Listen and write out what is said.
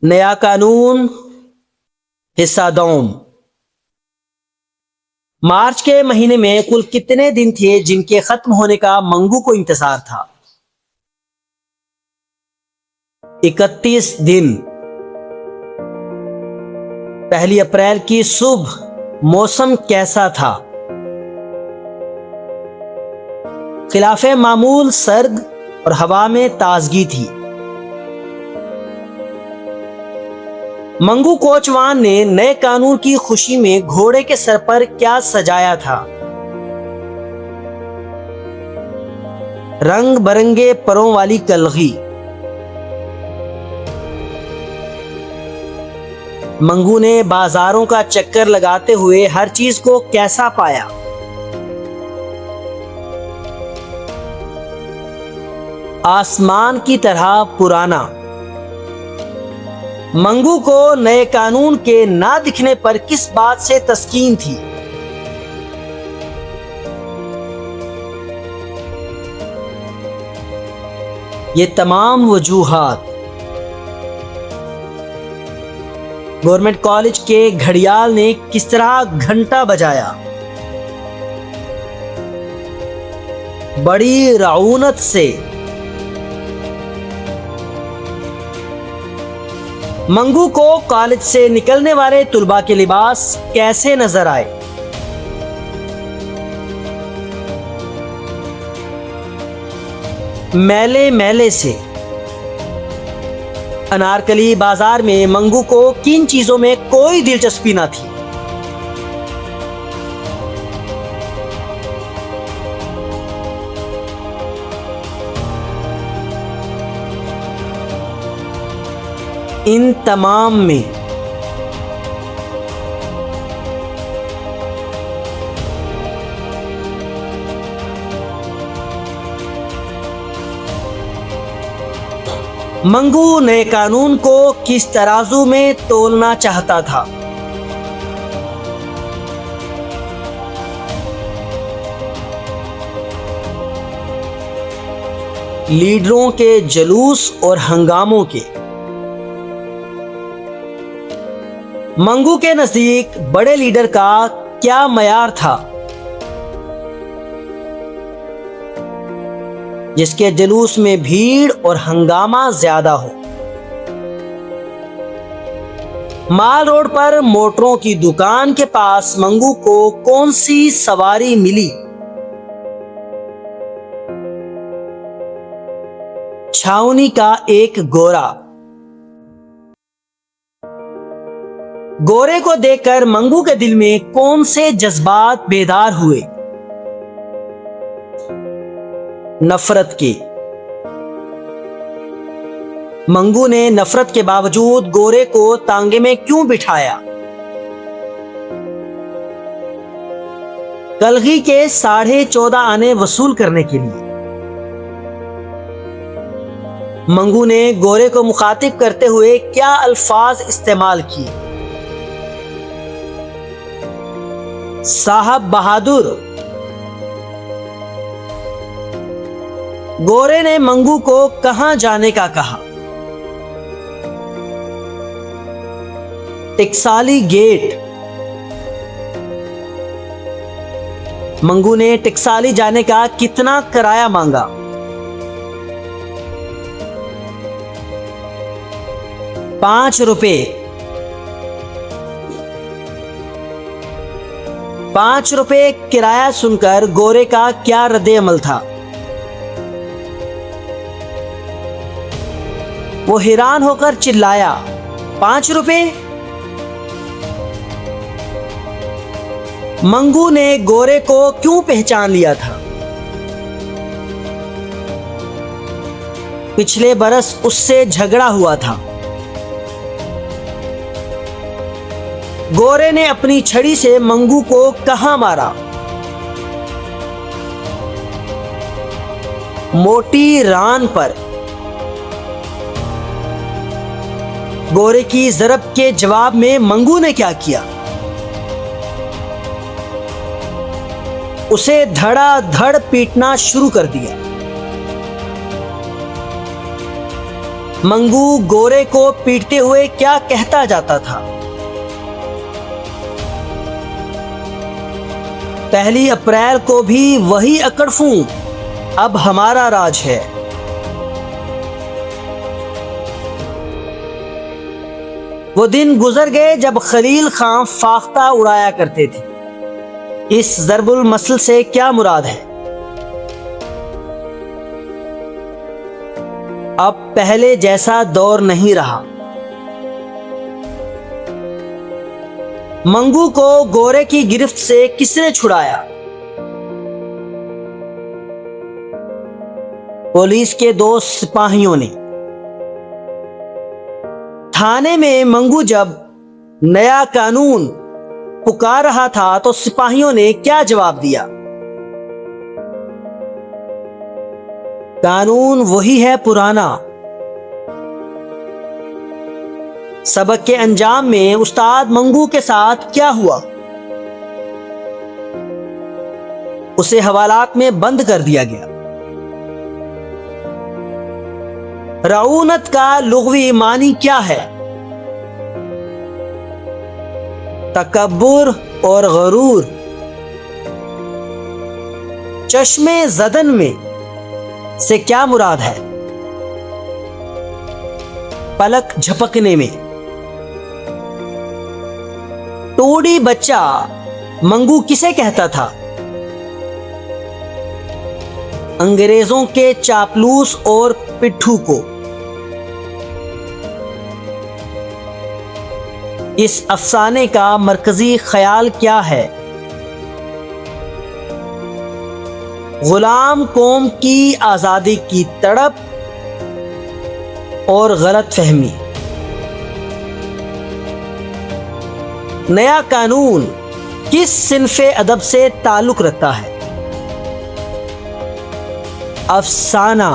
नया कानून हिस्सा दोम। मार्च के महीने में कुल कितने दिन थे जिनके खत्म होने का मंगू को इंतजार था? 31 दिन। 1 अप्रैल की सुबह मौसम कैसा था? खिलाफे मामूल सर्द और हवा में ताजगी थी। मंगू कोचवान ने नए कानून की खुशी में घोड़े के सर पर क्या सजाया था? रंग बरंगे परों वाली कलगी। मंगू ने बाजारों का चक्कर लगाते हुए हर चीज को कैसा पाया? आसमान की तरह पुराना। मंगू को नए कानून के ना दिखने पर किस बात से तस्कीन थी? ये तमाम वजूहात गवर्नमेंट कॉलेज के घड़ियाल ने किस तरह घंटा बजाया? बड़ी रऊनत से। मंगू को कॉलेज से निकलने वाले तुलबा के लिबास कैसे नजर आए? मैले मैले से। अनारकली बाजार में मंगू को किन चीजों में कोई दिलचस्पी न थी? इन तमाम में मंगू नए कानून को किस तराजू में तोलना चाहता था? लीडरों के जुलूस और हंगामों के। मंगू के नजदीक बड़े लीडर का क्या मयार था जिसके जुलूस में भीड़ और हंगामा ज्यादा हो? माल रोड पर मोटरों की दुकान के पास मंगू को कौन सी सवारी मिली? छावनी का एक गोरा। गोरे को देखकर मंगू के दिल में कौन से जज्बात बेदार हुए? नफरत के। मंगू ने नफरत के बावजूद गोरे को तांगे में क्यों बिठाया? कलगी के 14.5 आने वसूल करने के लिए। मंगू ने गोरे को मुखातिब करते हुए क्या अल्फाज इस्तेमाल किए? साहब बहादुर। गोरे ने मंगू को कहां जाने का कहा? टिकसाली गेट। मंगू ने टिकसाली जाने का कितना किराया मांगा? 5 रुपए। 5 रुपए किराया सुनकर गोरे का क्या रद्दे अमल था? वो हैरान होकर चिल्लाया, 5 रुपए? मंगू ने गोरे को क्यों पहचान लिया था? पिछले बरस उससे झगड़ा हुआ था। गोरे ने अपनी छड़ी से मंगू को कहां मारा? मोटी रान पर। गोरे की जरब के जवाब में मंगू ने क्या किया? उसे धड़ाधड़ पीटना शुरू कर दिया। मंगू गोरे को पीटते हुए क्या कहता जाता था? 1 अप्रैल को भी वही अकड़फू, अब हमारा राज है। वो दिन गुजर गए जब खलील खां फाख्ता उड़ाया करते थे। इस ज़रबुल मसल से क्या मुराद है? अब पहले जैसा दौर नहीं रहा। मंगू को गोरे की गिरफ्त से किसने छुड़ाया? पुलिस के 2 सिपाहियों ने। थाने में मंगू जब नया कानून पुकार रहा था तो सिपाहियों ने क्या जवाब दिया? कानून वही है पुराना। सबक के अंजाम में उस्ताद मंगू के साथ क्या हुआ? उसे हवालात में बंद कर दिया गया। रऊनत का लुग़वी मानी क्या है? तकब्बुर और गरूर। चश्मे ज़दन में से क्या मुराद है? पलक झपकने में। टोडी बच्चा मंगू किसे कहता था? अंग्रेजों के चापलूस और पिट्ठू को। इस अफसाने का मरकजी ख्याल क्या है? गुलाम कौम की आज़ादी की तड़प और गलत फहमी। नया कानून किस सिन्फ़े अदब से ताल्लुक़ रखता है? अफसाना।